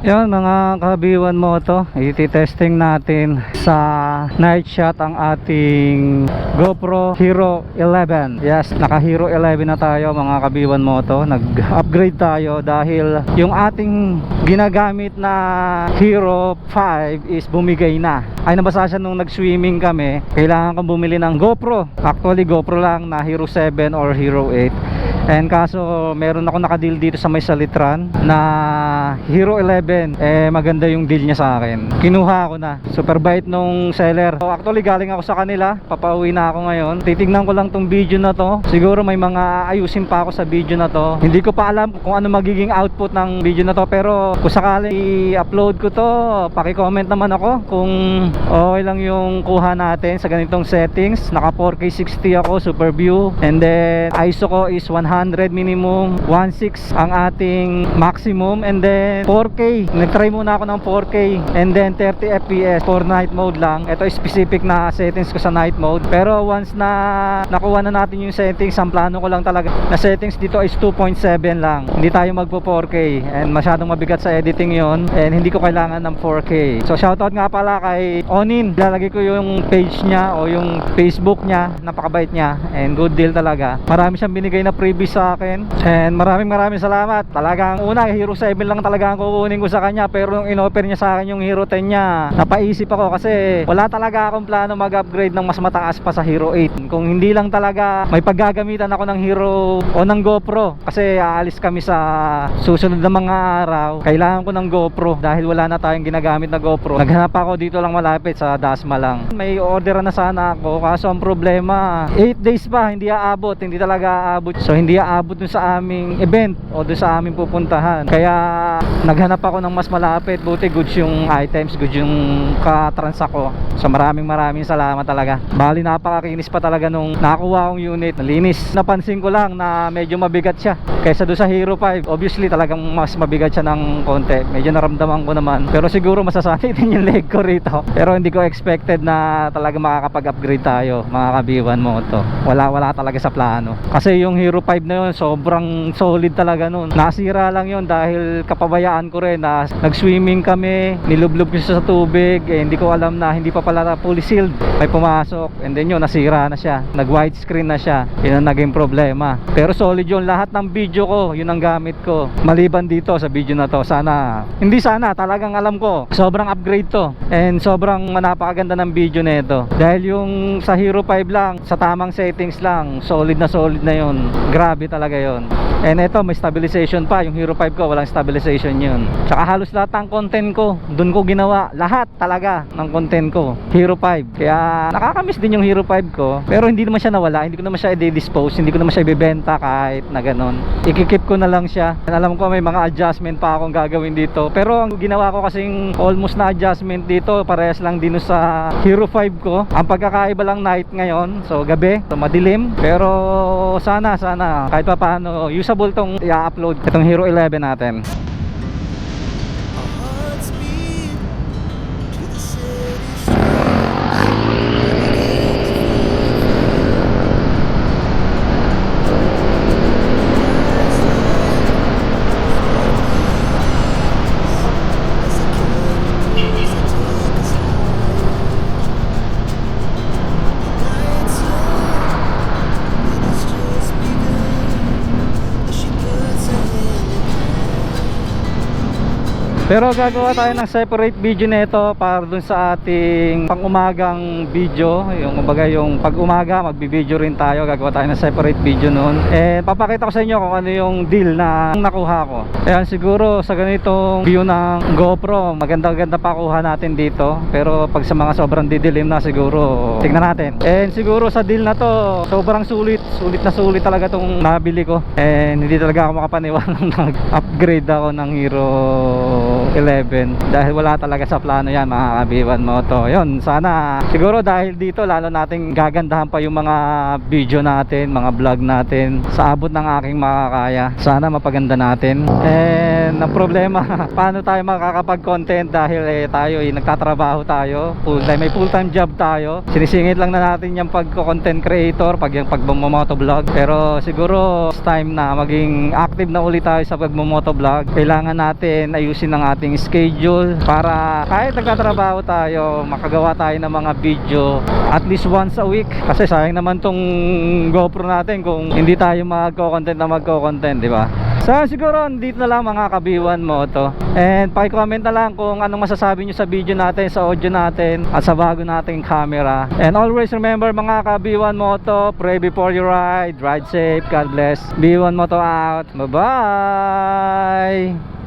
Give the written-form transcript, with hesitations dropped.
Yan mga kabiwan moto, iti-testing natin sa night shot ang ating GoPro Hero 11. Yes, naka Hero 11 na tayo mga kabiwan moto. Nag-upgrade tayo dahil yung ating ginagamit na Hero 5 is bumigay na. Ay nabasa siya nung nag-swimming kami. Kailangan kong bumili ng GoPro. Actually GoPro lang na Hero 7 or Hero 8. And kaso meron ako nakadeal dito sa may Salitran na Hero 11, maganda yung deal niya sa akin. Kinuha ko na. Super bait nung seller. So actually galing ako sa kanila, papauwi na ako ngayon. Titignan ko lang tong video na to. Siguro may mga ayusin pa ako sa video na to. Hindi ko pa alam kung ano magiging output ng video na to, pero kung sakaling i-upload ko to, paki-comment naman ako kung okay lang yung kuha natin sa ganitong settings. Naka 4K 60 ako, super view, and then ISO ko is 100 minimum, 1.6 ang ating maximum, and then 4K. Nag-try muna ako ng 4K and then 30 FPS for night mode lang. Ito specific na settings ko sa night mode, pero once na nakuha na natin yung settings, ang plano ko lang talaga na settings dito is 2.7 lang. Hindi tayo magpo 4K and masyadong mabigat sa editing yon, and hindi ko kailangan ng 4K. So shoutout nga pala kay Onin. Lalagay ko yung page niya o yung Facebook niya. Napakabait niya and good deal talaga. Marami siyang binigay na freebie sa akin, and maraming salamat. Talagang una Hero 7 lang talaga ang kukunin ko sa kanya, pero nung in-offer niya sa akin yung Hero 10 niya, napaisip ako kasi wala talaga akong plano mag-upgrade ng mas mataas pa sa Hero 8. Kung hindi lang talaga may paggagamitan ako ng Hero o ng GoPro, kasi aalis kami sa susunod na mga araw, kailangan ko ng GoPro dahil wala na tayong ginagamit na GoPro. Naghanap ako dito lang malapit sa Dasma lang. May order na sana ako, kaso ang problema 8 days pa, hindi aabot, hindi talaga aabot. So hindi aabot dun sa aming event o dun sa aming pupuntahan, kaya naghanap ako ng mas malapit. Buti goods yung items, goods yung ka-trans ako. So maraming salamat talaga. Bali napakakinis pa talaga nung nakuha kong unit. Nalinis. Napansin ko lang na medyo mabigat siya kaysa doon sa Hero 5. Obviously talagang mas mabigat siya ng konti. Medyo naramdaman ko naman, pero siguro masasanay din yung leg ko rito. Pero hindi ko expected na talaga makakapag-upgrade tayo mga kabiwan mo to. Wala talaga sa plano, kasi yung Hero 5 na yun sobrang solid talaga nun. Nasira lang yun dahil kapabayaan ko rin na nag-swimming kami, nilublob ko siya sa tubig, hindi ko alam na hindi pa pala fully sealed, may pumasok, and then yun nasira na siya, nag widescreen na siya. Yun ang naging problema, pero solid yun. Lahat ng video ko yun ang gamit ko, maliban dito sa video na to. Talagang alam ko sobrang upgrade to, and sobrang napakaganda ng video na ito, dahil yung sa Hero 5 lang, sa tamang settings lang, solid na yun. Grabe talaga yun. And ito may stabilization pa. Yung Hero 5 ko walang stabilization yun. Tsaka halos lahat ng content ko dun ko ginawa, lahat talaga ng content ko Hero 5. Kaya nakakamiss din yung Hero 5 ko, pero hindi naman siya nawala. Hindi ko naman siya i-dispose, hindi ko naman siya ibebenta kahit na ganon. Ikikip ko na lang siya. Alam ko may mga adjustment pa akong gagawin dito, pero ang ginawa ko kasing almost na adjustment dito, parehas lang din sa Hero 5 ko. Ang pagkakaiba lang night ngayon, so gabi, so madilim, pero sana kahit pa paano usable tong i-upload itong Hero 11 natin. Pero gagawa tayo ng separate video nito para dun sa ating pang-umagang video. Yung kumbaga yung pag-umaga magbi-video rin tayo, gagawa tayo ng separate video noon. And papakita ko sa inyo kung ano yung deal na nakuha ko. Ayan, siguro sa ganitong view ng GoPro, maganda pa kuha natin dito. Pero pag sa mga sobrang didilim na, siguro tingnan natin. And siguro sa deal na to, sobrang sulit talaga tong nabili ko. And hindi talaga ako makapaniwalang nag-upgrade ako ng Hero 11 dahil wala talaga sa plano yan mga kabiwan mo to. Yun, sana siguro dahil dito lalo nating gagandahan pa yung mga video natin, mga vlog natin sa abot ng aking makakaya. Sana mapaganda natin. And natin ng problema paano tayo makakapag-content dahil tayo nagtatrabaho tayo, may full-time job tayo. Sinisingit lang na natin yung pagko-content creator, yung pagmo-motovlog. Pero siguro it's time na maging active na ulit tayo sa pagmo-motovlog. Kailangan natin ayusin ang ating schedule para kahit nagtatrabaho tayo, makagawa tayo ng mga video at least once a week. Kasi sayang naman tong GoPro natin kung hindi tayo magko-content, di ba? So siguro dito na lang mga kabiwan moto. And paki-comment na lang kung anong masasabi nyo sa video natin, sa audio natin, at sa bago nating camera. And always remember mga kabiwan moto, pray before you ride safe, God bless. B1 Moto out. Bye bye.